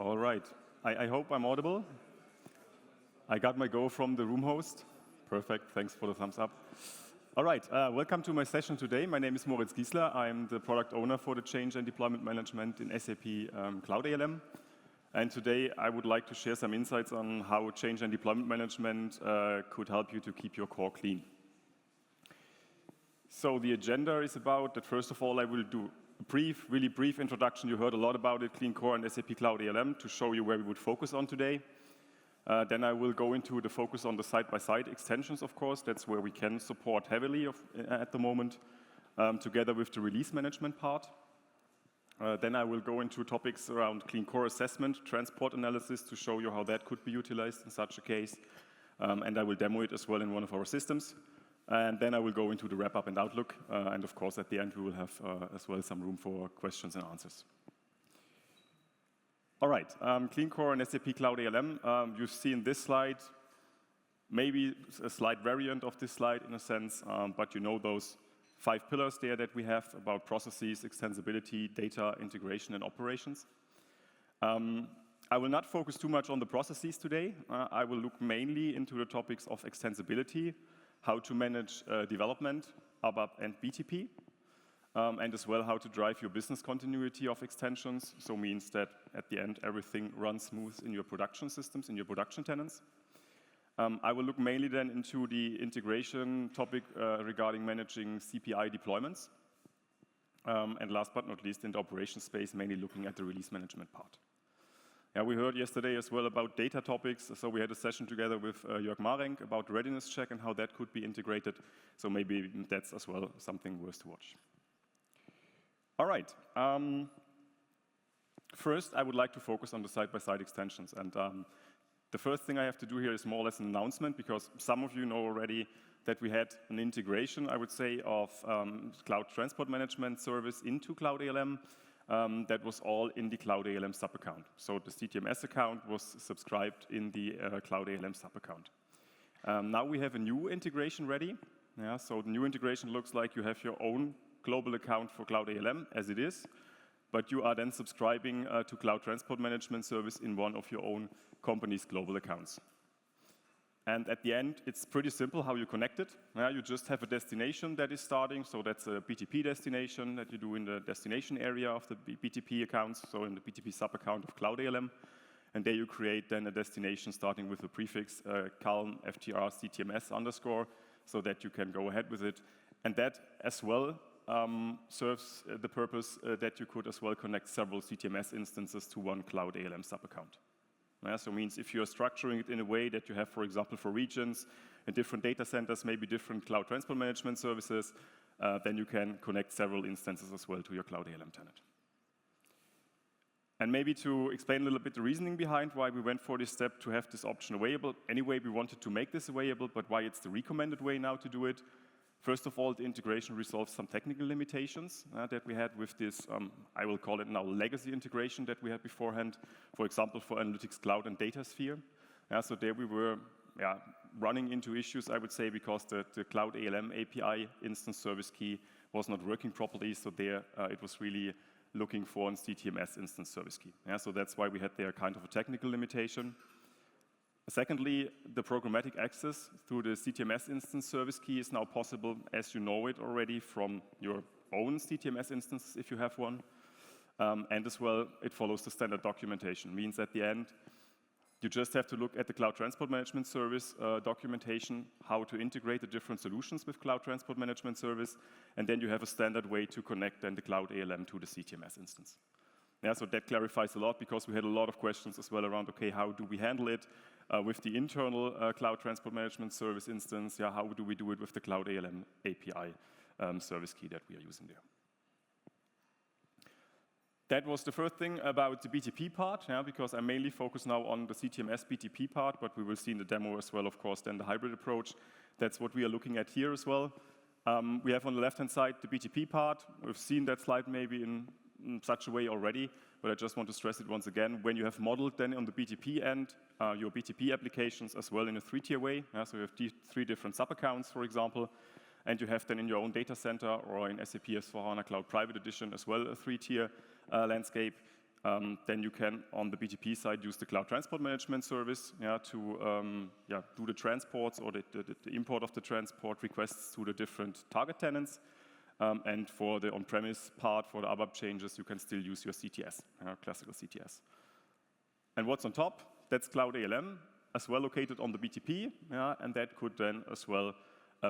All right. I hope I'm audible. I got my go from the room host. Perfect. Thanks for the thumbs up. All right. Welcome to my session today. My name is Moritz Giesler. I'm the product owner for the change and deployment management in SAP Cloud ALM. And today I would like to share some insights on how change and deployment management could help you to keep your core clean. So the agenda is about that. First of all, I will do a really brief introduction. You heard a lot about it, Clean Core and SAP Cloud ALM, to show you where we would focus on today. Then I will go into the focus on the side-by-side extensions, of course. That's where we can support heavily at the moment, together with the release management part. Then I will go into topics around Clean Core assessment, transport analysis, to show you how that could be utilized in such a case. And I will demo it as well in one of our systems. And then I will go into the wrap-up and outlook. And of course, at the end, we will have as well some room for questions and answers. All right, Clean Core and SAP Cloud ALM. You've seen this slide, maybe a slight variant of this slide in a sense, but you know those 5 pillars there that we have about processes, extensibility, data, integration, and operations. I will not focus too much on the processes today. I will look mainly into the topics of extensibility, how to manage development, ABAP, and BTP, and as well how to drive your business continuity of extensions. So means that at the end, everything runs smooth in your production systems, in your production tenants. I will look mainly then into the integration topic regarding managing CPI deployments. And last but not least, in the operations space, mainly looking at the release management part. Yeah, we heard yesterday as well about data topics. So we had a session together with Jörg Marenk about readiness check and how that could be integrated. So maybe that's as well something worth to watch. All right. First, I would like to focus on the side-by-side extensions. And the first thing I have to do here is more or less an announcement, because some of you know already that we had an integration, I would say, of Cloud Transport Management service into Cloud ALM. That was all in the Cloud ALM sub-account. So the CTMS account was subscribed in the Cloud ALM sub-account. Now we have a new integration ready. Yeah, so the new integration looks like you have your own global account for Cloud ALM as it is, but you are then subscribing to Cloud Transport Management service in one of your own company's global accounts. And at the end, it's pretty simple how you connect it. You just have a destination that is starting, so that's a BTP destination that you do in the destination area of the BTP accounts, so in the BTP sub-account of Cloud ALM. And there you create then a destination starting with the prefix calm ftr ctms underscore, so that you can go ahead with it. And that as well serves the purpose that you could as well connect several CTMS instances to one Cloud ALM sub-account. So it means if you're structuring it in a way that you have, for example, for regions and different data centers, maybe different Cloud Transport Management services, then you can connect several instances as well to your Cloud ALM tenant. And maybe to explain a little bit the reasoning behind why we went for this step to have this option available. Anyway, we wanted to make this available, but why it's the recommended way now to do it. First of all, the integration resolves some technical limitations that we had with this, I will call it now, legacy integration that we had beforehand, for example, for Analytics Cloud and DataSphere. So there we were running into issues, I would say, because the Cloud ALM API instance service key was not working properly, so there it was really looking for a CTMS instance service key. So that's why we had there kind of a technical limitation. Secondly, the programmatic access through the CTMS instance service key is now possible as you know it already from your own CTMS instance if you have one. And as well, it follows the standard documentation. Means at the end, you just have to look at the Cloud Transport Management Service documentation, how to integrate the different solutions with Cloud Transport Management Service, and then you have a standard way to connect then the Cloud ALM to the CTMS instance. So that clarifies a lot, because we had a lot of questions as well around, okay, how do we handle it with the internal Cloud Transport Management Service instance? How do we do it with the Cloud ALM API service key that we are using there? That was the first thing about the BTP part, because I mainly focus now on the CTMS BTP part, but we will see in the demo as well, of course, then the hybrid approach. That's what we are looking at here as well. We have on the left-hand side the BTP part. We've seen that slide maybe in such a way already, but I just want to stress it once again. When you have modeled then on the BTP end, your BTP applications as well in a 3-tier way, so you have 3 different sub-accounts, for example, and you have then in your own data center or in SAP S/4HANA Cloud Private Edition as well a 3-tier landscape. then you can, on the BTP side, use the Cloud Transport Management service to do the transports or the import of the transport requests to the different target tenants. And for the on-premise part, for the ABAP changes, you can still use your CTS, classical CTS. And what's on top? That's Cloud ALM, as well located on the BTP, and that could then as well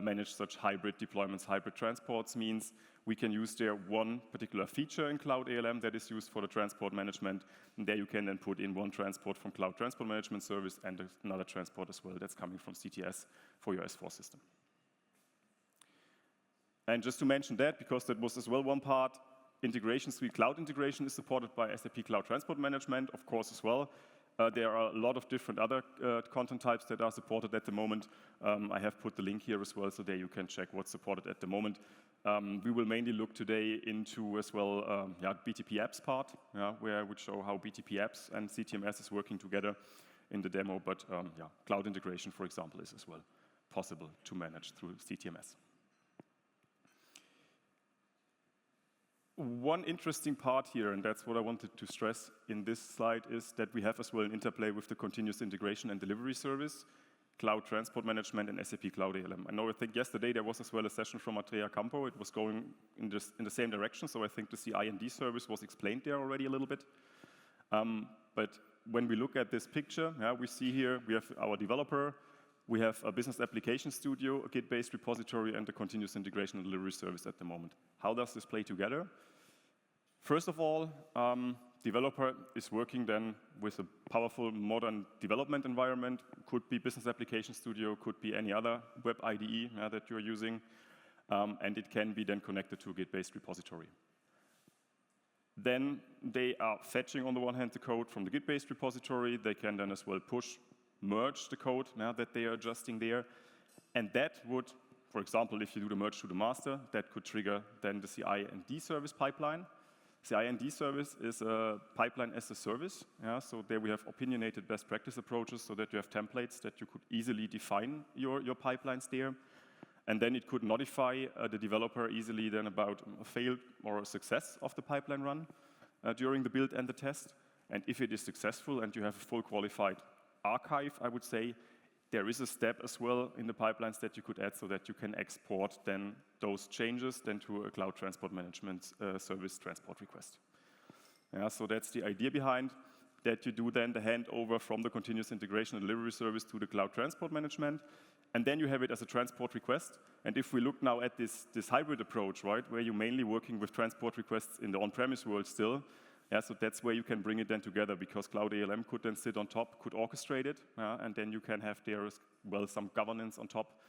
manage such hybrid deployments. Hybrid transports means we can use there one particular feature in Cloud ALM that is used for the transport management, and there you can then put in one transport from Cloud Transport Management Service and another transport as well that's coming from CTS for your S4 system. And just to mention that, because that was as well one part, integration suite cloud integration is supported by SAP Cloud Transport Management, of course, as well. There are a lot of different other content types that are supported at the moment. I have put the link here as well, so there you can check what's supported at the moment. We will mainly look today into as well BTP apps part, where I would show how BTP apps and CTMS is working together in the demo. But cloud integration, for example, is as well possible to manage through CTMS. One interesting part here, and that's what I wanted to stress in this slide, is that we have as well an interplay with the continuous integration and delivery service, Cloud Transport Management, and SAP Cloud ALM. I think yesterday there was as well a session from Andrea Campo. It was going in the same direction, so I think the CI&D service was explained there already a little bit. But when we look at this picture, we see here we have our developer, we have a business application studio, a Git-based repository, and a continuous integration and delivery service at the moment. How does this play together? First of all, developer is working then with a powerful modern development environment. Could be business application studio, could be any other web IDE that you're using, and it can be then connected to a Git-based repository. Then they are fetching, on the one hand, the code from the Git-based repository. They can then as well merge the code that they are adjusting there. And that would, for example, if you do the merge to the master, that could trigger then the CI&D service pipeline. CI&D service is a pipeline as a service. So there we have opinionated best practice approaches so that you have templates that you could easily define your pipelines there. And then it could notify the developer easily then about a failed or a success of the pipeline run during the build and the test. And if it is successful and you have a full qualified archive, I would say, there is a step as well in the pipelines that you could add so that you can export then those changes then to a Cloud Transport Management Service transport request. So that's the idea behind that you do then the handover from the continuous integration and delivery service to the Cloud Transport Management, and then you have it as a transport request. And if we look now at this hybrid approach, right, where you're mainly working with transport requests in the on-premise world still, so that's where you can bring it then together, because Cloud ALM could then sit on top, could orchestrate it, and then you can have there as well some governance on top,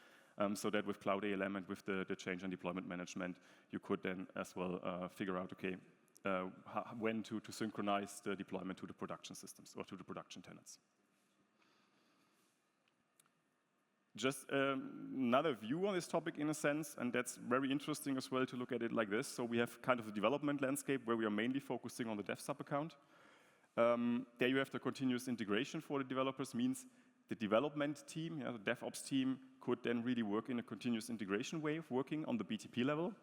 so that with Cloud ALM and with the change and deployment management, you could then as well figure out, okay, when to synchronize the deployment to the production systems or to the production tenants. Just another view on this topic in a sense, and that's very interesting as well to look at it like this. So we have kind of a development landscape where we are mainly focusing on the dev sub-account. There you have the continuous integration for the developers, means the development team, the DevOps team, could then really work in a continuous integration way of working on the BTP level,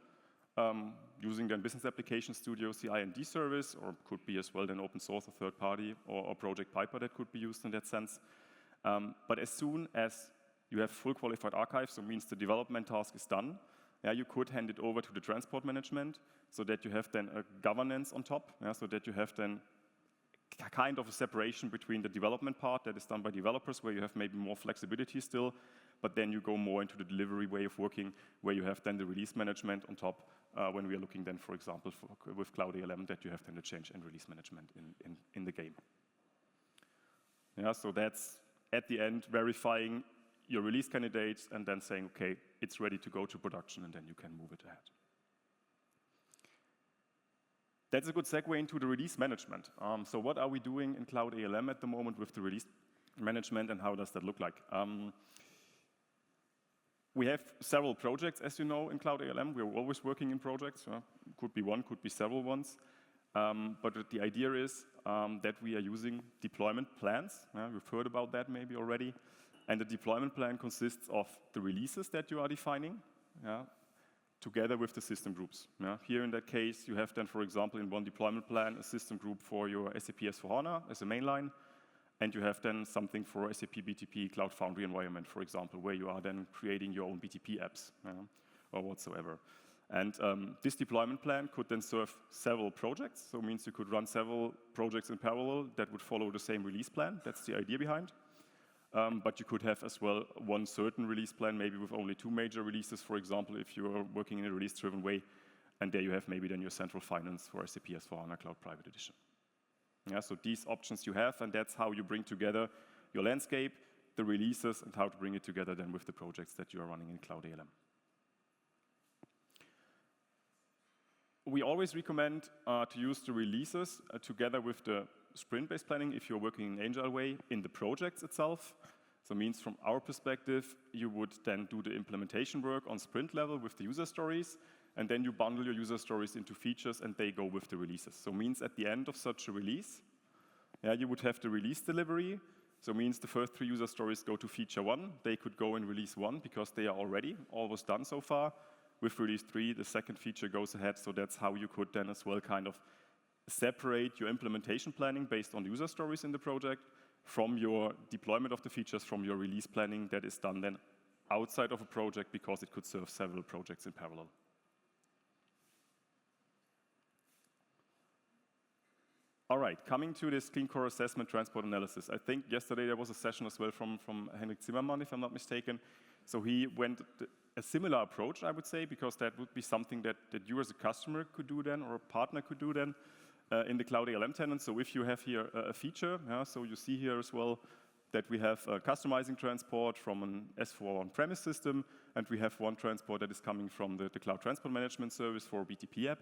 using then Business Application Studio, CI&D service, or could be as well then open source, a third party, or Project Piper that could be used in that sense. But as soon as you have full qualified archives, so means the development task is done, you could hand it over to the transport management so that you have then a governance on top, so that you have then kind of a separation between the development part that is done by developers, where you have maybe more flexibility still, but then you go more into the delivery way of working, where you have then the release management on top, when we are looking then, for example, with Cloud ALM, that you have then the change and release management in the game. So that's, at the end, verifying your release candidates and then saying, okay, it's ready to go to production, and then you can move it ahead. That's a good segue into the release management. So what are we doing in Cloud ALM at the moment with the release management, and how does that look like? We have several projects, as you know, in Cloud ALM. We're always working in projects. Could be one, could be several ones. But the idea is that we are using deployment plans. We've heard about that maybe already. And the deployment plan consists of the releases that you are defining. together with the system groups. Yeah? Here in that case, you have then, for example, in one deployment plan, a system group for your SAP S/4HANA as a mainline, and you have then something for SAP BTP Cloud Foundry environment, for example, where you are then creating your own BTP apps, or whatsoever. And this deployment plan could then serve several projects, so it means you could run several projects in parallel that would follow the same release plan. That's the idea behind. But you could have as well one certain release plan, maybe with only 2 major releases, for example, if you are working in a release-driven way, and there you have maybe then your central finance for SAP S/4HANA Cloud Private Edition. Yeah, so these options you have, and that's how you bring together your landscape, the releases, and how to bring it together then with the projects that you are running in Cloud ALM. We always recommend to use the releases together with the sprint-based planning if you're working in an agile way in the projects itself. So it means from our perspective, you would then do the implementation work on sprint level with the user stories, and then you bundle your user stories into features and they go with the releases. So it means at the end of such a release, you would have the release delivery. So it means the first 3 user stories go to feature 1. They could go in release 1 because they are already almost done so far. With release 3, the second feature goes ahead, so that's how you could then as well kind of separate your implementation planning based on user stories in the project from your deployment of the features from your release planning that is done then outside of a project because it could serve several projects in parallel. All right, coming to this clean core assessment transport analysis. I think yesterday there was a session as well from Henrik Zimmermann, if I'm not mistaken. So he went a similar approach, I would say, because that would be something that you as a customer could do then, or a partner could do then in the Cloud ALM tenant. So if you have here a feature, so you see here as well that we have customizing transport from an S4 on-premise system, and we have one transport that is coming from the Cloud Transport Management Service for BTP app.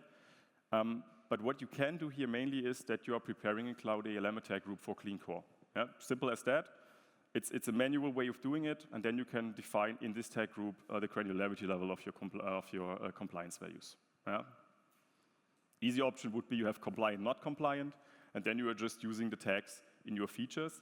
But what you can do here mainly is that you are preparing a Cloud ALM attack group for clean core. Yeah? Simple as that. It's a manual way of doing it, and then you can define in this tag group the granularity level of your compliance values. Yeah? Easy option would be you have compliant, not compliant, and then you are just using the tags in your features.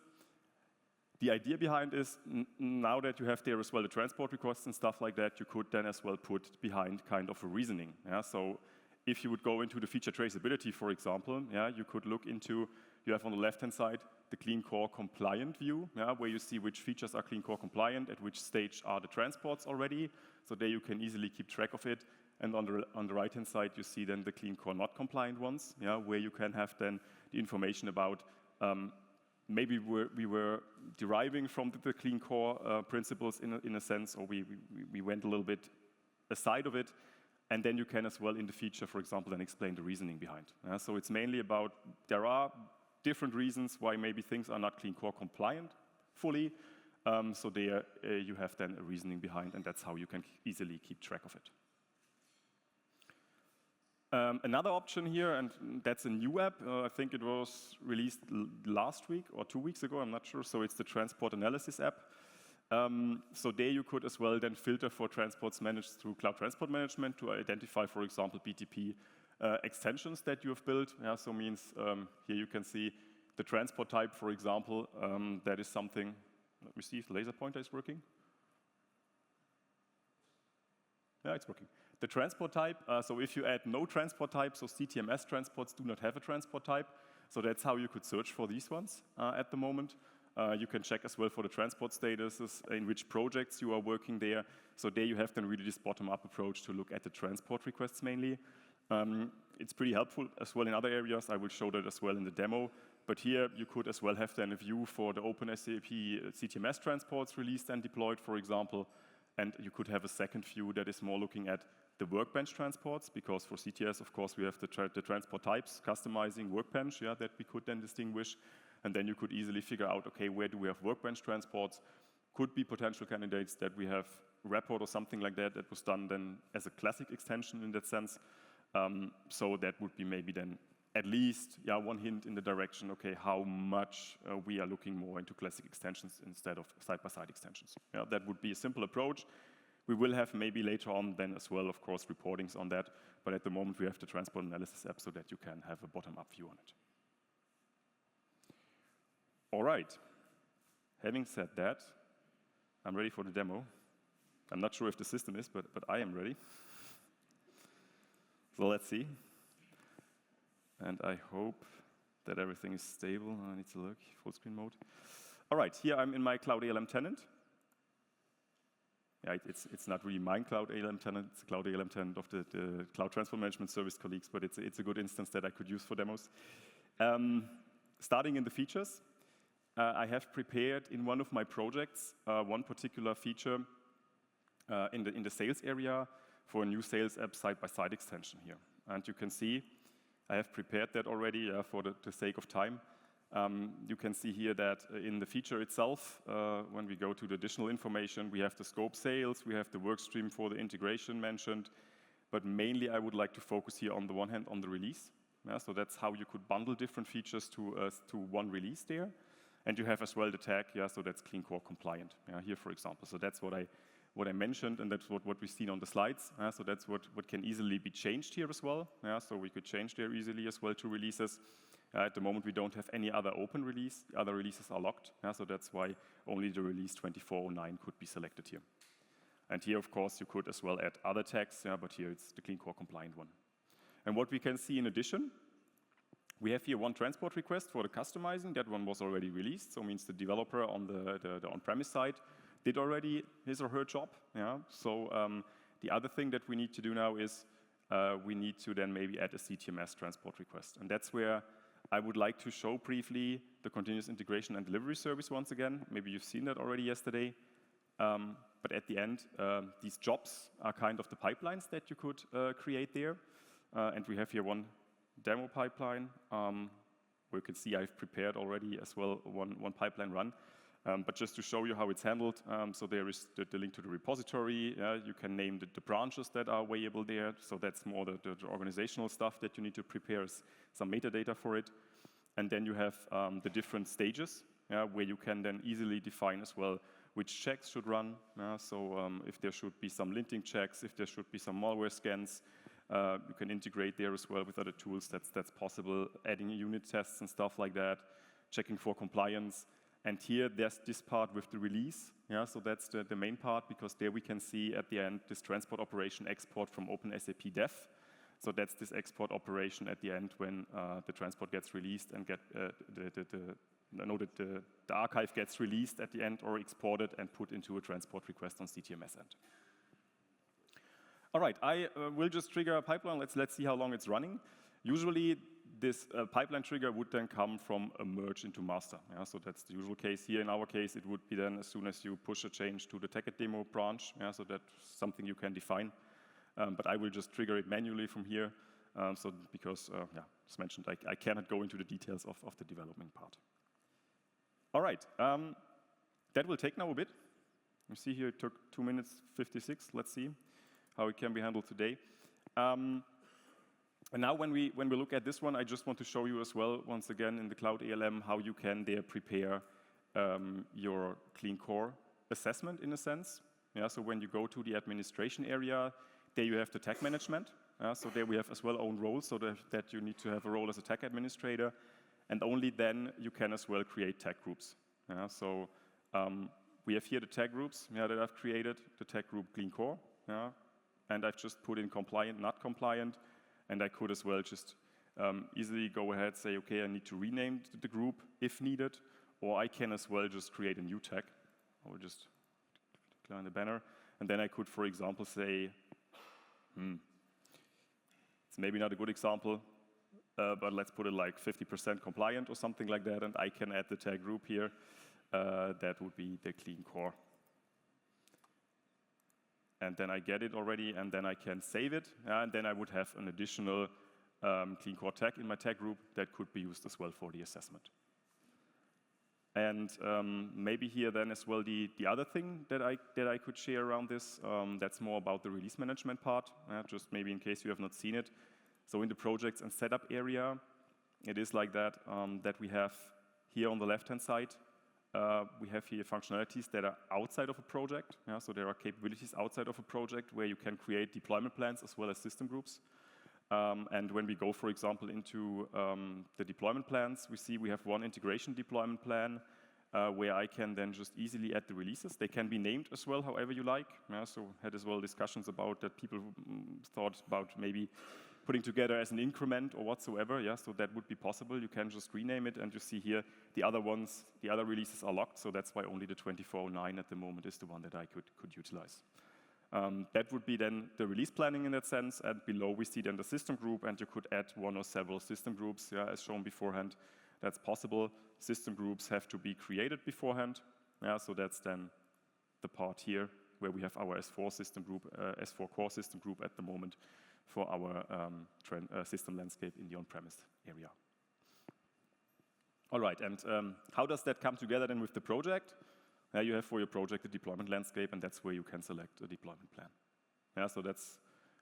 The idea behind is now that you have there as well the transport requests and stuff like that, you could then as well put behind kind of a reasoning. Yeah? So if you would go into the feature traceability, for example, you could look into, you have on the left-hand side the clean core compliant view, where you see which features are clean core compliant, at which stage are the transports already. So there you can easily keep track of it. And on the right-hand side, you see then the clean core not compliant ones, where you can have then the information about maybe we were deriving from the clean core principles in a sense, or we went a little bit aside of it. And then you can as well in the feature, for example, then explain the reasoning behind. So it's mainly about, there are different reasons why maybe things are not clean core compliant fully. So there you have then a reasoning behind, and that's how you can easily keep track of it. Another option here, and that's a new app. I think it was released last week or 2 weeks ago, I'm not sure. So it's the Transport Analysis app. So there you could as well then filter for transports managed through Cloud Transport Management to identify, for example, BTP extensions that you have built. So means here you can see the transport type, for example. That is something, let me see if the laser pointer is working. Yeah, it's working. The transport type, so if you add no transport type, so CTMS transports do not have a transport type. So that's how you could search for these ones at the moment. You can check as well for the transport statuses, in which projects you are working there. So there you have then really this bottom-up approach to look at the transport requests mainly. It's pretty helpful as well in other areas. I will show that as well in the demo. But here you could as well have then a view for the OpenSAP CTMS transports released and deployed, for example. And you could have a second view that is more looking at the workbench transports, because for CTS, of course, we have the transport types, customizing workbench, that we could then distinguish. And then you could easily figure out, okay, where do we have workbench transports? Could be potential candidates that we have report or something like that that was done then as a classic extension in that sense. So that would be maybe then at least one hint in the direction, okay, how much we are looking more into classic extensions instead of side-by-side extensions. That would be a simple approach. We will have maybe later on then as well, of course, reportings on that. But at the moment, we have the Transport Analysis app so that you can have a bottom-up view on it. All right. Having said that, I'm ready for the demo. I'm not sure if the system is, but I am ready. So let's see. And I hope that everything is stable. I need to look, full screen mode. All right, here I'm in my Cloud ALM tenant. Yeah, it's not really my Cloud ALM tenant, it's a Cloud ALM tenant of the Cloud Transport Management Service colleagues, but it's a good instance that I could use for demos. Starting in the features, I have prepared in one of my projects one particular feature in the sales area for a new sales app side-by-side extension here. And you can see I have prepared that already for the sake of time. You can see here that in the feature itself, when we go to the additional information, we have the scope sales, we have the work stream for the integration mentioned, but mainly I would like to focus here on the one hand on the release. Yeah, so that's how you could bundle different features to one release there. And you have as well the tag, yeah, so that's Clean Core compliant, yeah, here for example. So that's what I mentioned, and that's what we've seen on the slides. So that's what can easily be changed here as well. Yeah, so we could change there easily as well to releases. At the moment, we don't have any other open release. The other releases are locked, so that's why only the release 2409 could be selected here. And here, of course, you could as well add other tags, but here it's the Clean Core compliant one. And what we can see in addition, we have here one transport request for the customizing. That one was already released, so it means the developer on the on-premise side did already his or her job. Yeah? So the other thing that we need to do now is we need to then maybe add a CTMS transport request. And that's where I would like to show briefly the continuous integration and delivery service once again. Maybe you've seen that already yesterday. But at the end, these jobs are kind of the pipelines that you could create there. And we have here one demo pipeline. Where you can see I've prepared already as well one pipeline run. But just to show you how it's handled, so there is the link to the repository. You can name the branches that are available there. So that's more the organizational stuff that you need to prepare, some metadata for it. And then you have the different stages where you can then easily define as well which checks should run. So if there should be some linting checks, if there should be some malware scans, you can integrate there as well with other tools. That's possible, adding unit tests and stuff like that, checking for compliance. And here, there's this part with the release. Yeah, so that's the main part, because there we can see at the end this transport operation export from OpenSAP Dev. So that's this export operation at the end when the transport gets released and the archive gets released at the end or exported and put into a transport request on CTMS end. All right, I will just trigger a pipeline. Let's see how long it's running. Usually, this pipeline trigger would then come from a merge into master. Yeah, so that's the usual case. Here in our case, it would be then as soon as you push a change to the Tacket demo branch. Yeah, so that's something you can define. But I will just trigger it manually from here. Because, as mentioned, I cannot go into the details of the development part. All right, that will take now a bit. You see here it took 2 minutes 56. Let's see how it can be handled today. And now when we look at this one, I just want to show you as well, once again, in the Cloud ALM, how you can there prepare your Clean Core assessment in a sense. Yeah, so when you go to the administration area, there you have the tag management. So there we have as well own roles, so that you need to have a role as a tag administrator. And only then you can as well create tag groups. So we have here the tag groups that I've created, the tag group Clean Core. And I've just put in compliant, not compliant. And I could as well just easily go ahead, say, okay, I need to rename the group if needed, or I can as well just create a new tag. I will just click on the banner. And then I could, for example, say, it's maybe not a good example, but let's put it like 50% compliant or something like that, and I can add the tag group here. That would be the Clean Core. And then I get it already, and then I can save it, and then I would have an additional Clean Core tag in my tag group that could be used as well for the assessment. And maybe here then as well the other thing that I could share around this, that's more about the release management part, just maybe in case you have not seen it. So in the projects and setup area, it is like that, that we have here on the left-hand side, we have here functionalities that are outside of a project. So there are capabilities outside of a project where you can create deployment plans as well as system groups. And when we go, for example, into the deployment plans, we see we have one integration deployment plan where I can then just easily add the releases. They can be named as well, however you like. So had as well discussions about that people thought about maybe putting together as an increment or whatsoever. Yeah, so that would be possible. You can just rename it, and you see here the other ones, the other releases are locked, so that's why only the 2409 at the moment is the one that I could utilize. That would be then the release planning in that sense, and below we see then the system group, and you could add one or several system groups, yeah, as shown beforehand. That's possible. System groups have to be created beforehand. Yeah, so that's then the part here where we have our S4 system group, S4 core system group at the moment for our system landscape in the on-premise area. All right, and how does that come together then with the project? You have for your project a deployment landscape, and that's where you can select a deployment plan. Yeah, so that's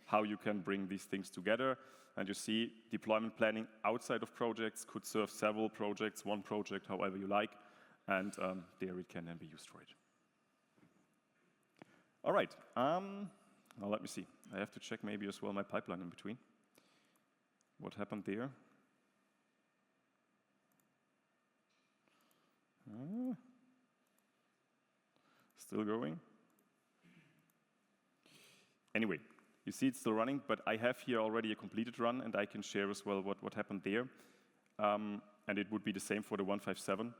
how you can bring these things together. And you see deployment planning outside of projects could serve several projects, one project, however you like, and there it can then be used for it. All right, now let me see. I have to check maybe as well my pipeline in between. What happened there? Still going. Anyway, you see it's still running, but I have here already a completed run, and I can share as well what happened there. And it would be the same for the 157.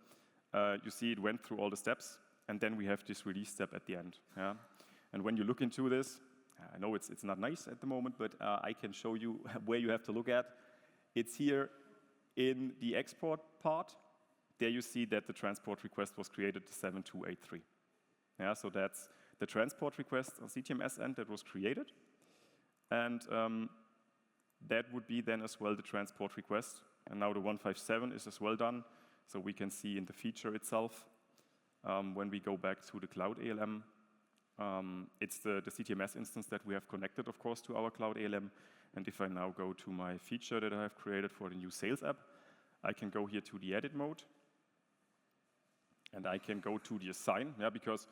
You see it went through all the steps, and then we have this release step at the end. Yeah? And when you look into this, I know it's not nice at the moment, but I can show you where you have to look at. It's here in the export part. There you see that the transport request was created 7283. Yeah, so that's the transport request on CTMS end that was created. And that would be then as well the transport request. And now the 157 is as well done. So we can see in the feature itself, when we go back to the Cloud ALM, it's the CTMS instance that we have connected, of course, to our Cloud ALM. And if I now go to my feature that I have created for the new sales app, I can go here to the edit mode. And I can go to the assign, yeah, because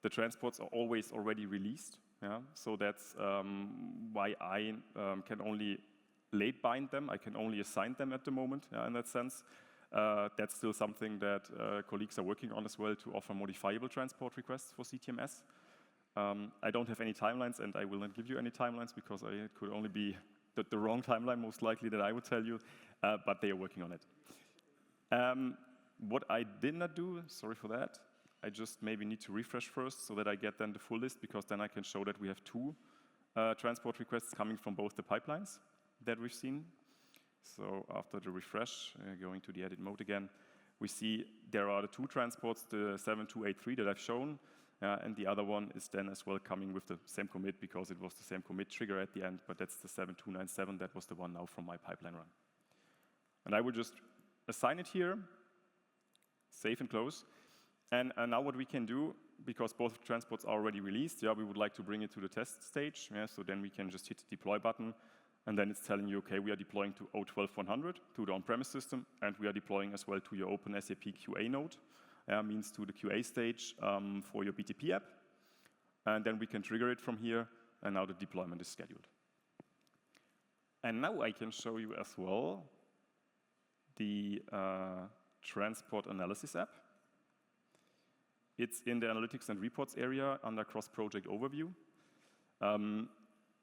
the transports are always already released. Yeah? So that's why I can only late bind them. I can only assign them at the moment, yeah, in that sense. That's still something that colleagues are working on as well, to offer modifiable transport requests for CTMS. I don't have any timelines, and I will not give you any timelines because it could only be the wrong timeline, most likely, that I would tell you, but they are working on it. What I did not do, sorry for that, I just maybe need to refresh first so that I get then the full list, because then I can show that we have two transport requests coming from both the pipelines that we've seen. So after the refresh, going to the edit mode again, we see there are the two transports, the 7283 that I've shown, and the other one is then as well coming with the same commit, because it was the same commit trigger at the end, but that's the 7297, that was the one now from my pipeline run. And I would just assign it here, save and close. And now what we can do, because both transports are already released, yeah, we would like to bring it to the test stage, yeah, so then we can just hit the deploy button, and then it's telling you, okay, we are deploying to 012100, to the on-premise system, and we are deploying as well to your open SAP QA node, means to the QA stage for your BTP app, and then we can trigger it from here, and now the deployment is scheduled. And now I can show you as well the transport analysis app. It's in the analytics and reports area under cross-project overview,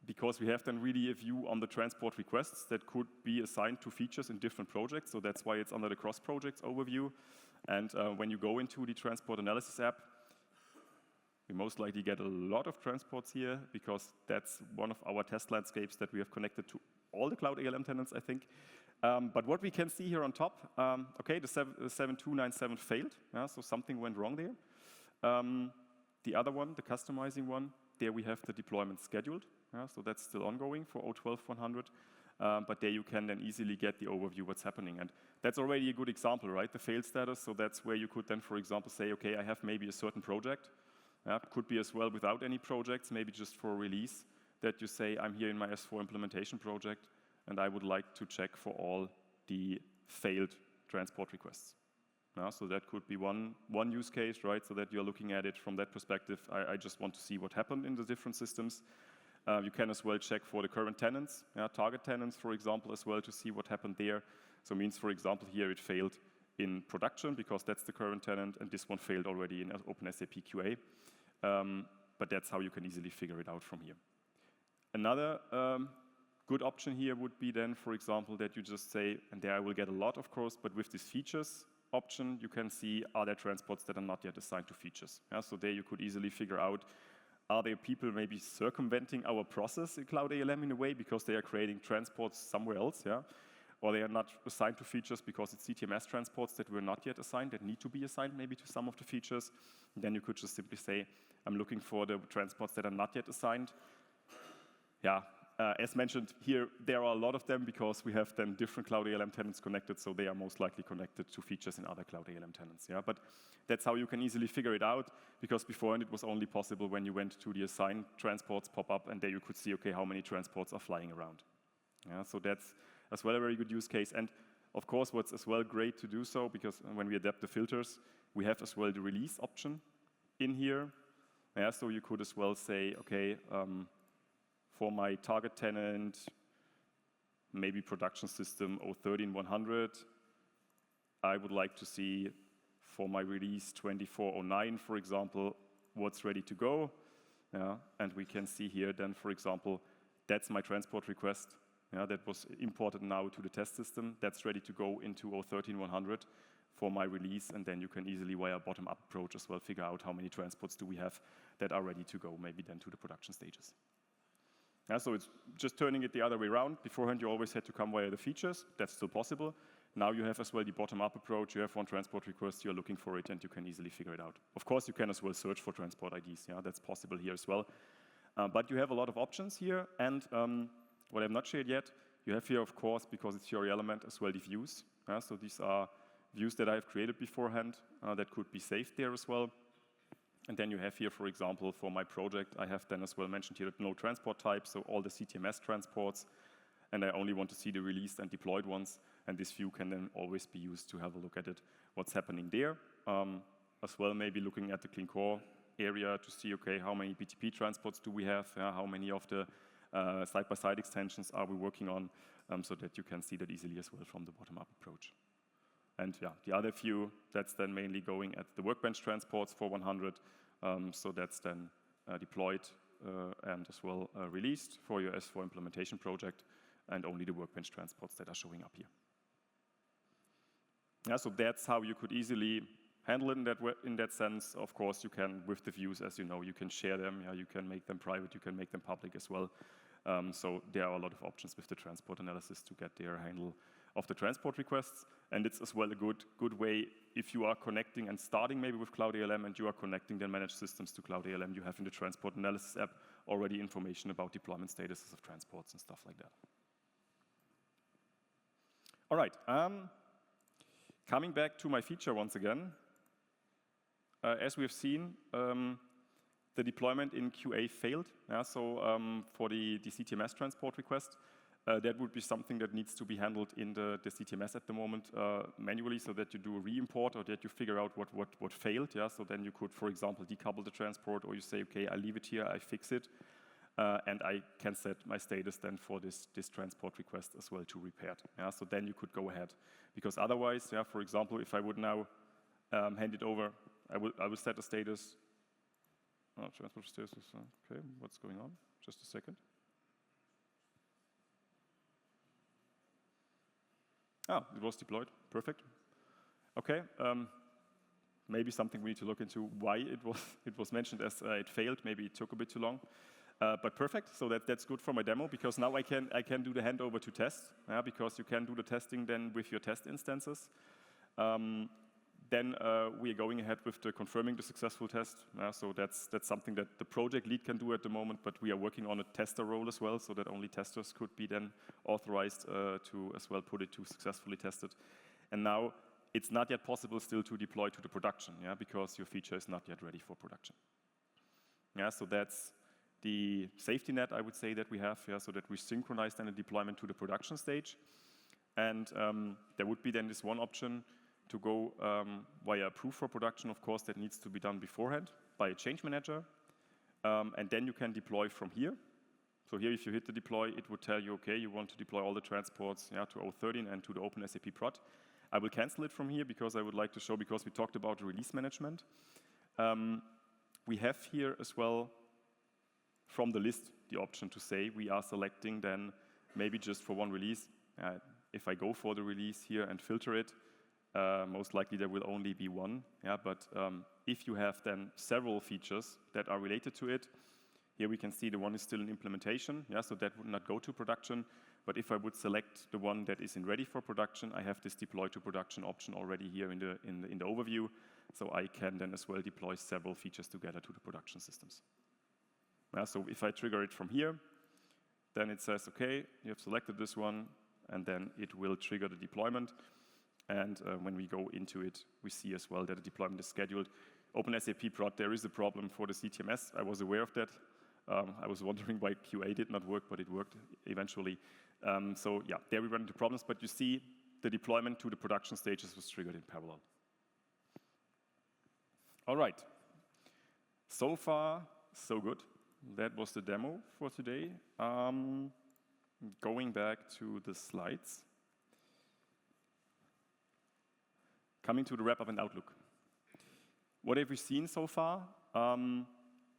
because we have then really a view on the transport requests that could be assigned to features in different projects. So that's why it's under the cross-projects overview. And when you go into the transport analysis app, we most likely get a lot of transports here, because that's one of our test landscapes that we have connected to all the Cloud ALM tenants, I think. But what we can see here on top, okay, the 7297 failed, yeah, so something went wrong there. The other one, the customizing one, there we have the deployment scheduled, yeah, so that's still ongoing for 012100. But there you can then easily get the overview what's happening. And that's already a good example, right? The fail status, so that's where you could then, for example, say, okay, I have maybe a certain project. Could be as well without any projects, maybe just for a release, that you say, I'm here in my S4 implementation project, and I would like to check for all the failed transport requests. So that could be one use case, right? So that you're looking at it from that perspective. I just want to see what happened in the different systems. You can as well check for the current tenants, target tenants, for example, as well, to see what happened there. So it means, for example, here it failed in production because that's the current tenant, and this one failed already in OpenSAP QA. But that's how you can easily figure it out from here. Another good option here would be then, for example, that you just say, and there I will get a lot, of course, but with this features option, you can see, are there transports that are not yet assigned to features? Yeah, so there you could easily figure out, are there people maybe circumventing our process in Cloud ALM in a way because they are creating transports somewhere else, yeah? Or they are not assigned to features because it's CTMS transports that were not yet assigned, that need to be assigned maybe to some of the features. And then you could just simply say, I'm looking for the transports that are not yet assigned. Yeah, as mentioned here, there are a lot of them because we have then different Cloud ALM tenants connected, so they are most likely connected to features in other Cloud ALM tenants. Yeah, but that's how you can easily figure it out, because beforehand it was only possible when you went to the assigned transports pop-up, and there you could see, okay, how many transports are flying around. Yeah, so that's as well a very good use case. And of course, what's as well great to do so, because when we adapt the filters, we have as well the release option in here. Yeah, so you could as well say, okay, for my target tenant, maybe production system 013-100, I would like to see for my release 2409, for example, what's ready to go. Yeah, and we can see here then, for example, that's my transport request. Yeah, that was imported now to the test system. That's ready to go into 013-100 for my release, and then you can easily, via bottom-up approach as well, figure out how many transports do we have that are ready to go, maybe then to the production stages. Yeah, so it's just turning it the other way around. Beforehand, you always had to come via the features. That's still possible. Now you have as well the bottom-up approach. You have one transport request, you're looking for it, and you can easily figure it out. Of course, you can as well search for transport IDs. Yeah, that's possible here as well. But you have a lot of options here, and what I've not shared yet, you have here, of course, because it's your element, as well the views. Yeah, so these are views that I've created beforehand that could be saved there as well. And then you have here, for example, for my project, I have then as well mentioned here no transport type, so all the CTMS transports, and I only want to see the released and deployed ones, and this view can then always be used to have a look at it, what's happening there. As well, maybe looking at the clean core area to see, okay, how many BTP transports do we have, how many of the side-by-side extensions are we working on, so that you can see that easily as well from the bottom-up approach. And yeah, the other view, that's then mainly going at the workbench transports for 100. So that's then deployed and as well released for your S4 implementation project, and only the workbench transports that are showing up here. Yeah, so that's how you could easily handle it in that sense. Of course, you can, with the views, as you know, you can share them. Yeah, you can make them private, you can make them public as well. So there are a lot of options with the transport analysis to get their handle of the transport requests, and it's as well a good way if you are connecting and starting maybe with Cloud ALM and you are connecting the managed systems to Cloud ALM, you have in the transport analysis app already information about deployment statuses of transports and stuff like that. All right, coming back to my feature once again. As we have seen, the deployment in QA failed. Yeah, so for the CTMS transport request, that would be something that needs to be handled in the CTMS at the moment manually, so that you do a re-import or that you figure out what failed. Yeah, so then you could, for example, decouple the transport, or you say, okay, I leave it here, I fix it, and I can set my status then for this transport request as well to repaired. Yeah, so then you could go ahead, because otherwise, yeah, for example, if I would now hand it over, I will set a status. Oh, transport status. Okay, what's going on? Just a second. Ah, it was deployed. Perfect. Okay. Maybe something we need to look into why it was mentioned as it failed. Maybe it took a bit too long. But perfect. So that's good for my demo, because now I can do the handover to test. Because you can do the testing then with your test instances. Then we are going ahead with the confirming the successful test. So that's something that the project lead can do at the moment, but we are working on a tester role as well, so that only testers could be then authorized to as well put it to successfully tested. And now it's not yet possible still to deploy to the production, because your feature is not yet ready for production. So that's the safety net, I would say, that we have, so that we synchronize then the deployment to the production stage. And there would be then this one option to go via approve for production. Of course, that needs to be done beforehand by a change manager. And then you can deploy from here. So here, if you hit the deploy, it would tell you, okay, you want to deploy all the transports to 013 and to the open SAP prod. I will cancel it from here because I would like to show, because we talked about release management. We have here as well from the list the option to say we are selecting then maybe just for one release. If I go for the release here and filter it, most likely there will only be one. But if you have then several features that are related to it, here we can see the one is still in implementation, so that would not go to production. But if I would select the one that is in ready for production, I have this deploy to production option already here in the overview, so I can then as well deploy several features together to the production systems. So if I trigger it from here, then it says, okay, you have selected this one, and then it will trigger the deployment. And when we go into it, we see as well that the deployment is scheduled. OpenSAP Prod, there is a problem for the CTMS. I was aware of that. I was wondering why QA did not work, but it worked eventually. So yeah, there we run into problems, but you see the deployment to the production stages was triggered in parallel. All right. So far, so good. That was the demo for today. Going back to the slides. Coming to the wrap-up and outlook. What have we seen so far?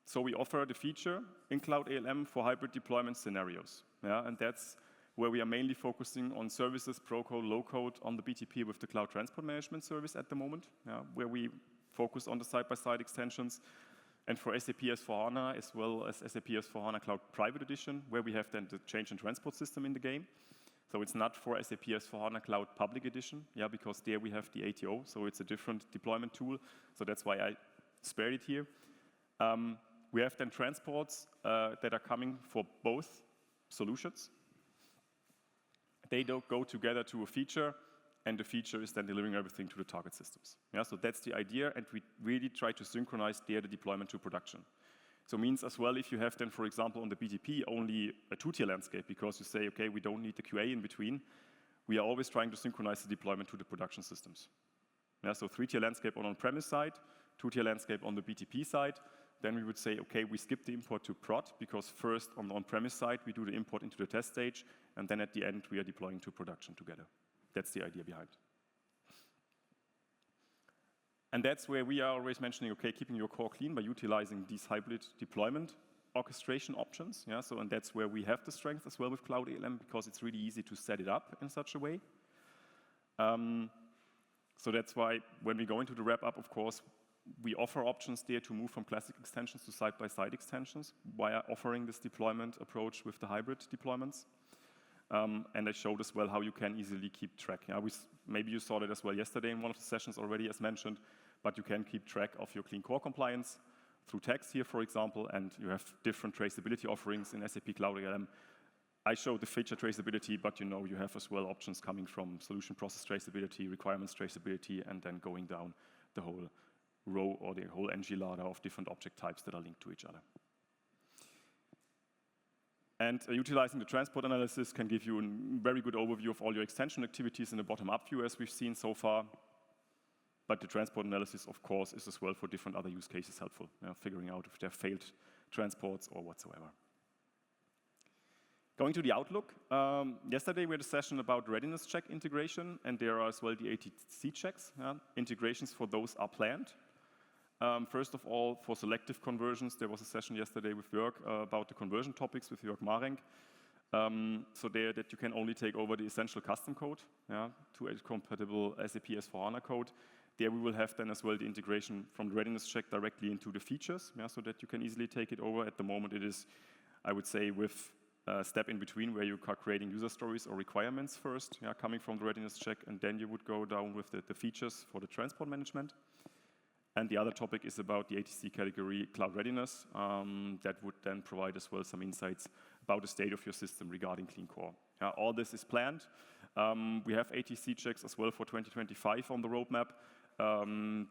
So we offer the feature in Cloud ALM for hybrid deployment scenarios. And that's where we are mainly focusing on services, pro-code, low-code on the BTP with the Cloud Transport Management service at the moment, where we focus on the side-by-side extensions. And for SAP S/4HANA, as well as SAP S/4HANA Cloud Private Edition, where we have then the change and transport system in the game. So it's not for SAP S/4HANA Cloud Public Edition, because there we have the ATO, so it's a different deployment tool. So that's why I spared it here. We have then transports that are coming for both solutions. They don't go together to a feature, and the feature is then delivering everything to the target systems. So that's the idea, and we really try to synchronize there the deployment to production. So it means as well if you have then, for example, on the BTP only a two-tier landscape because you say, okay, we don't need the QA in between, we are always trying to synchronize the deployment to the production systems. So three-tier landscape on on-premise side, two-tier landscape on the BTP side. Then we would say, okay, we skip the import to prod because first on the on-premise side we do the import into the test stage, and then at the end we are deploying to production together. That's the idea behind. And that's where we are always mentioning, okay, keeping your core clean by utilizing these hybrid deployment orchestration options. And that's where we have the strength as well with Cloud ALM because it's really easy to set it up in such a way. So that's why when we go into the wrap-up, of course, we offer options there to move from classic extensions to side-by-side extensions via offering this deployment approach with the hybrid deployments. And I showed as well how you can easily keep track. Maybe you saw that as well yesterday in one of the sessions already as mentioned, but you can keep track of your clean core compliance through tags here, for example, and you have different traceability offerings in SAP Cloud ALM. I showed the feature traceability, but you have as well options coming from solution process traceability, requirements traceability, and then going down the whole row or the whole NG ladder of different object types that are linked to each other. And utilizing the transport analysis can give you a very good overview of all your extension activities in the bottom-up view as we've seen so far. But the transport analysis, of course, is as well for different other use cases helpful, figuring out if there are failed transports or whatsoever. Going to the outlook, yesterday we had a session about readiness check integration, and there are as well the ATC checks. Integrations for those are planned. First of all, for selective conversions, there was a session yesterday with Jörg about the conversion topics with Jörg Marenk. So there that you can only take over the essential custom code to a compatible SAP S/4HANA code. There we will have then as well the integration from the readiness check directly into the features, so that you can easily take it over. At the moment it is, I would say, with a step in between where you are creating user stories or requirements first, coming from the readiness check, and then you would go down with the features for the transport management. And the other topic is about the ATC category cloud readiness. That would then provide as well some insights about the state of your system regarding clean core. All this is planned. We have ATC checks as well for 2025 on the roadmap.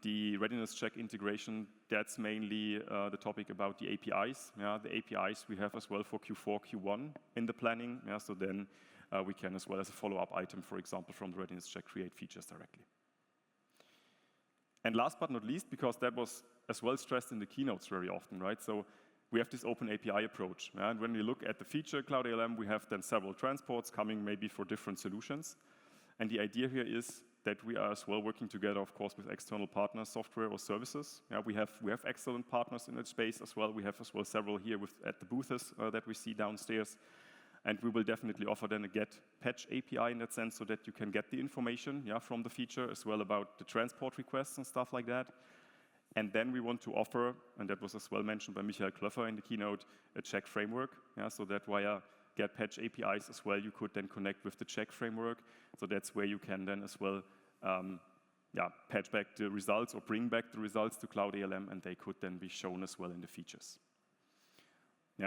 The readiness check integration, that's mainly the topic about the APIs. The APIs we have as well for Q4, Q1 in the planning. So then we can as well as a follow-up item, for example, from the readiness check, create features directly. And last but not least, because that was as well stressed in the keynotes very often, right? So we have this open API approach. And when we look at the feature Cloud ALM, we have then several transports coming maybe for different solutions. And the idea here is that we are as well working together, of course, with external partners, software or services. We have excellent partners in that space as well. We have as well several here at the booths that we see downstairs. And we will definitely offer then a get patch API in that sense so that you can get the information from the feature as well about the transport requests and stuff like that. And then we want to offer, and that was as well mentioned by Michael Klöffer in the keynote, a check framework, so that via get patch APIs as well, you could then connect with the check framework. So that's where you can then as well patch back the results or bring back the results to Cloud ALM, and they could then be shown as well in the features.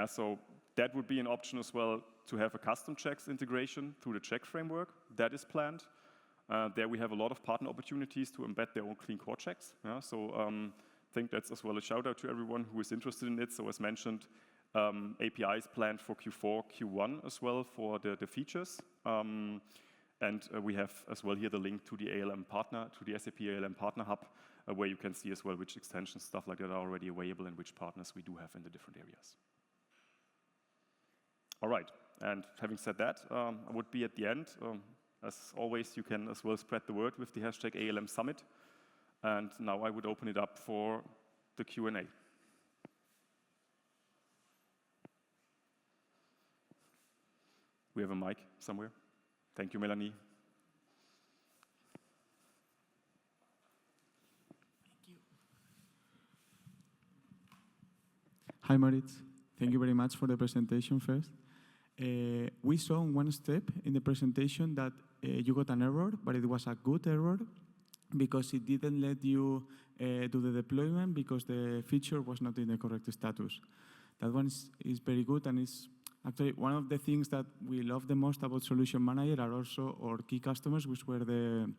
So that would be an option as well to have a custom checks integration through the check framework. That is planned. There we have a lot of partner opportunities to embed their own clean core checks. So I think that's as well a shout out to everyone who is interested in it. So as mentioned, APIs planned for Q4, Q1 as well for the features. And we have as well here the link to the ALM partner, to the SAP ALM Partner Hub, where you can see as well which extensions, stuff like that are already available and which partners we do have in the different areas. All right, and having said that, I would be at the end. As always, you can as well spread the word with the hashtag ALM Summit. And now I would open it up for the Q&A. We have a mic somewhere. Thank you, Melanie. Thank you. Hi, Moritz. Thank you very much for the presentation first. We saw in one step in the presentation that you got an error, but it was a good error because it didn't let you do the deployment because the feature was not in the correct status. That one is very good, and is actually one of the things that we love the most about Solution Manager are also our key customers, which were the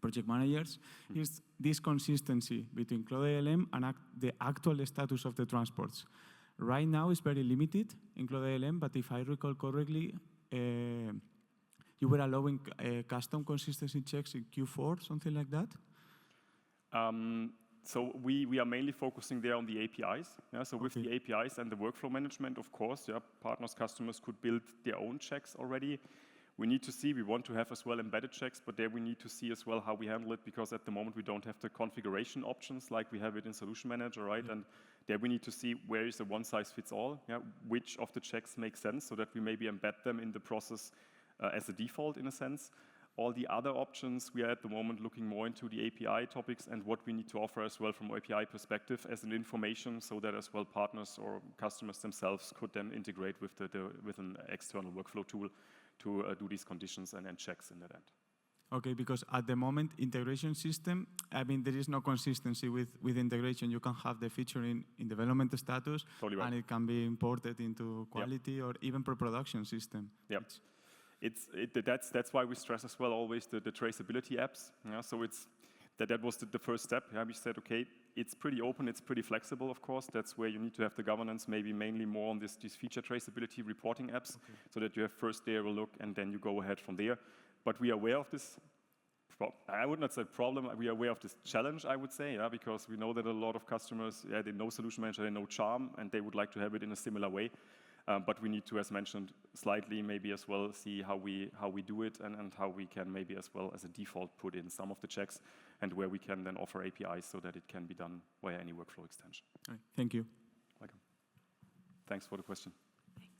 project managers, is this consistency between Cloud ALM and the actual status of the transports. Right now, it's very limited in Cloud ALM, but if I recall correctly, you were allowing custom consistency checks in Q4, something like that? So we are mainly focusing there on the APIs. So with the APIs and the workflow management, of course, partners, customers could build their own checks already. We need to see, we want to have as well embedded checks, but there we need to see as well how we handle it, because at the moment we don't have the configuration options like we have it in Solution Manager, right? And there we need to see where is a one-size-fits-all, which of the checks make sense so that we maybe embed them in the process as a default in a sense. All the other options, we are at the moment looking more into the API topics and what we need to offer as well from API perspective as an information, so that as well partners or customers themselves could then integrate with with an external workflow tool to do these conditions and then checks in that end. Okay, because at the moment, integration system, I mean, there is no consistency with integration. You can have the feature in development status, totally right, and it can be imported into quality or even pre-production system. Yeah. That's why we stress as well always the traceability apps. So that was the first step. We said, okay, it's pretty open, it's pretty flexible, of course. That's where you need to have the governance, maybe mainly more on these feature traceability reporting apps, so that you have first there a look and then you go ahead from there. But we are aware of this, I would not say problem, we are aware of this challenge, I would say, because we know that a lot of customers, they know Solution Manager, they know Charm, and they would like to have it in a similar way. But we need to, as mentioned, slightly maybe as well see how we do it and how we can maybe as well as a default put in some of the checks and where we can then offer APIs so that it can be done via any workflow extension. Right. Thank you. Welcome. Thanks for the question. Thanks.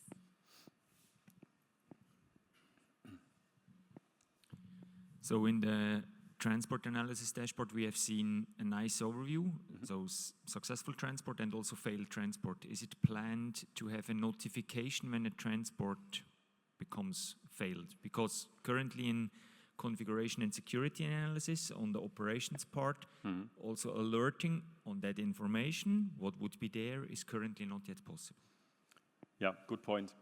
So in the transport analysis dashboard, we have seen a nice overview, so successful transport and also failed transport. Is it planned to have a notification when a transport becomes failed? Because currently in configuration and security analysis on the operations part, also alerting on that information, what would be there, is currently not yet possible. Yeah, good point.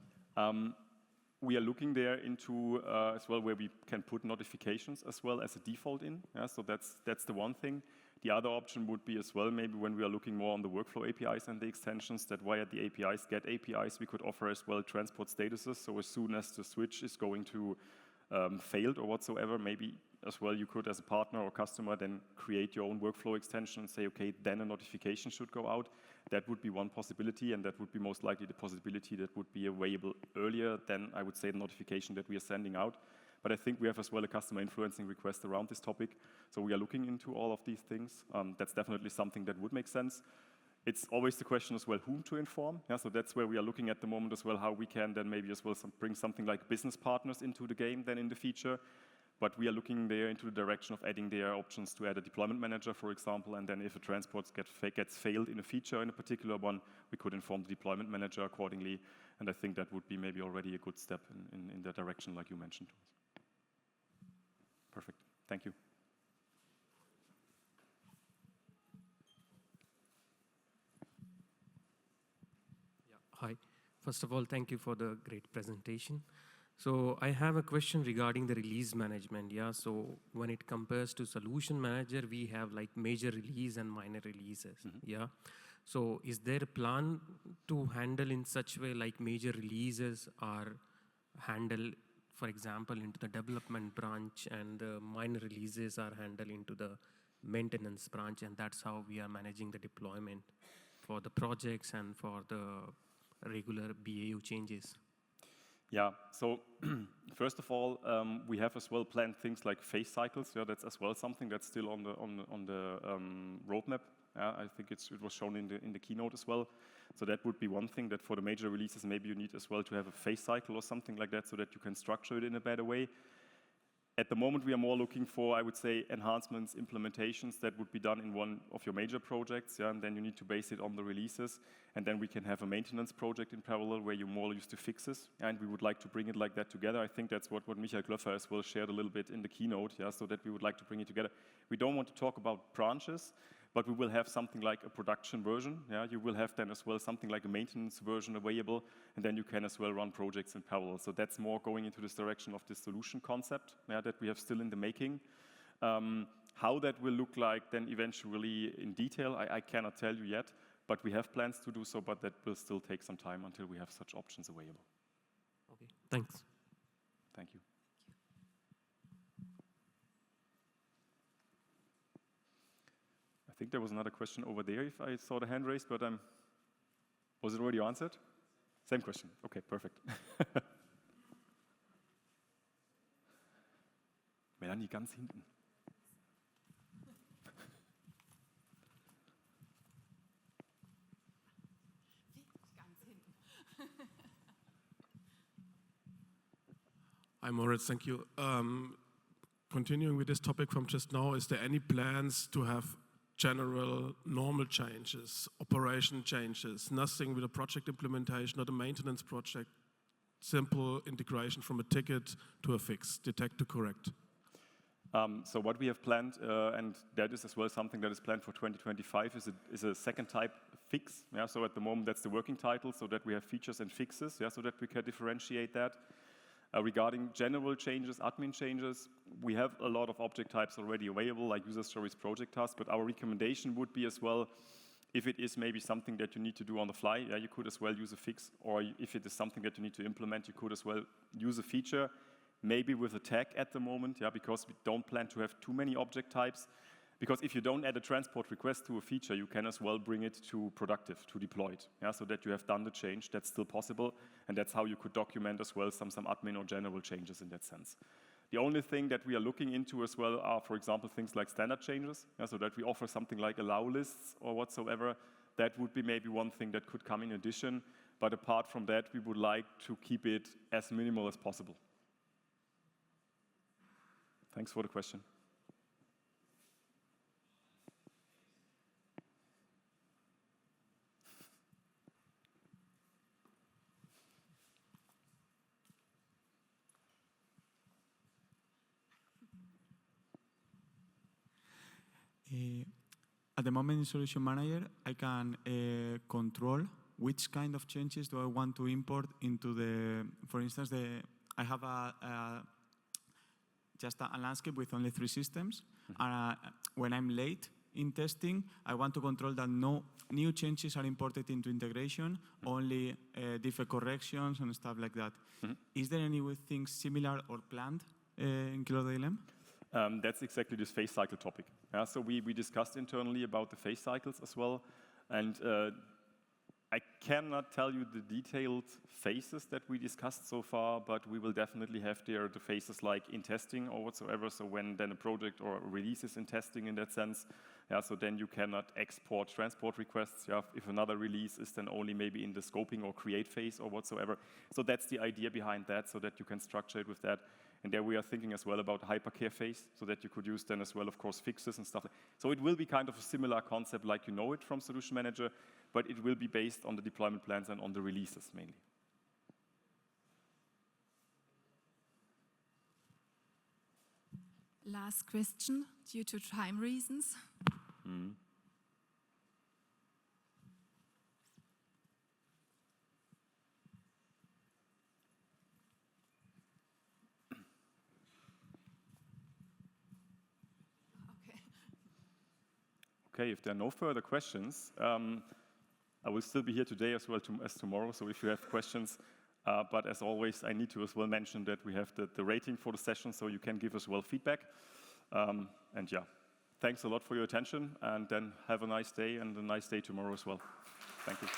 We are looking there into as well where we can put notifications as well as a default in. So that's the one thing. The other option would be as well maybe when we are looking more on the workflow APIs and the extensions, that via the APIs, get APIs, we could offer as well transport statuses. So as soon as the switch is going to failed or whatsoever, maybe as well you could as a partner or customer then create your own workflow extension and say, okay, then a notification should go out. That would be one possibility, and that would be most likely the possibility that would be available earlier than, I would say, the notification that we are sending out. But I think we have as well a customer influencing request around this topic. So we are looking into all of these things. That's definitely something that would make sense. It's always the question as well whom to inform. Yeah, so that's where we are looking at the moment as well, how we can then maybe as well bring something like business partners into the game then in the future. But we are looking there into the direction of adding their options to add a deployment manager, for example, and then if a transport gets failed in a feature in a particular one, we could inform the deployment manager accordingly. And I think that would be maybe already a good step in that direction, like you mentioned. Perfect. Thank you. Yeah. Hi. First of all, thank you for the great presentation. So I have a question regarding the release management. Yeah. So when it compares to solution manager, we have like major release and minor releases. Yeah. So is there a plan to handle in such way like major releases are handled, for example, into the development branch and the minor releases are handled into the maintenance branch, and that's how we are managing the deployment for the projects and for the regular BAU changes? Yeah, so first of all, we have as well planned things like phase cycles. Yeah, that's as well something that's still on the roadmap. Yeah, I think it was shown in the keynote as well. So that would be one thing, that for the major releases, maybe you need as well to have a phase cycle or something like that so that you can structure it in a better way. At the moment, we are more looking for, I would say, enhancements, implementations that would be done in one of your major projects, yeah, and then you need to base it on the releases, and then we can have a maintenance project in parallel where you more use the fixes, and we would like to bring it like that together. I think that's what Michael Glöffer as well shared a little bit in the keynote, yeah, so that we would like to bring it together. We don't want to talk about branches, but we will have something like a production version. Yeah, you will have then as well something like a maintenance version available, and then you can as well run projects in parallel. So that's more going into this direction of the solution concept, yeah, that we have still in the making. How that will look like then eventually in detail, I cannot tell you yet, but we have plans to do so, but that will still take some time until we have such options available. Okay, thanks. Thank you. I think there was another question over there if I saw the hand raised, but was it already answered? Same question. Okay, perfect. Melanie, ganz hinten. Hi, Moritz, thank you. Continuing with this topic from just now, is there any plans to have general normal changes, operation changes, nothing with a project implementation, not a maintenance project, simple integration from a ticket to a fix, detect to correct? So what we have planned, and that is as well something that is planned for 2025, is a second type fix. Yeah, so at the moment that's the working title, so that we have features and fixes, yeah, so that we can differentiate that. Regarding general changes, admin changes, we have a lot of object types already available, like user stories, project tasks, but our recommendation would be as well, if it is maybe something that you need to do on the fly, yeah, you could as well use a fix, or if it is something that you need to implement, you could as well use a feature, maybe with a tag at the moment, yeah, because we don't plan to have too many object types. Because if you don't add a transport request to a feature, you can as well bring it to productive, to deployed, yeah, so that you have done the change. That's still possible, and that's how you could document as well some admin or general changes in that sense. The only thing that we are looking into as well are, for example, things like standard changes, yeah, so that we offer something like allow lists or whatsoever. That would be maybe one thing that could come in addition, but apart from that, we would like to keep it as minimal as possible. Thanks for the question. At the moment in Solution Manager, I can control which kind of changes do I want to import into the, for instance, I have just a landscape with only 3 systems. When I'm late in testing, I want to control that no new changes are imported into integration, only defect corrections and stuff like that. Is there anything similar or planned in Cloud ALM? That's exactly this phase cycle topic. Yeah, so we discussed internally about the phase cycles as well, and I cannot tell you the detailed phases that we discussed so far, but we will definitely have there the phases like in testing or whatsoever, so when then a project or a release is in testing in that sense, Yeah, so then you cannot export transport requests. Yeah, if another release is then only maybe in the scoping or create phase or whatsoever. So that's the idea behind that, so that you can structure it with that. And there we are thinking as well about hypercare phase, so that you could use then as well, of course, fixes and stuff. So it will be kind of a similar concept like you know it from Solution Manager, but it will be based on the deployment plans and on the releases mainly. Last question, due to time reasons. Okay, if there are no further questions, I will still be here today as well as tomorrow, so if you have questions, but as always, I need to as well mention that we have the rating for the session, so you can give us well feedback. And yeah, thanks a lot for your attention, and then have a nice day and a nice day tomorrow as well. Thank you.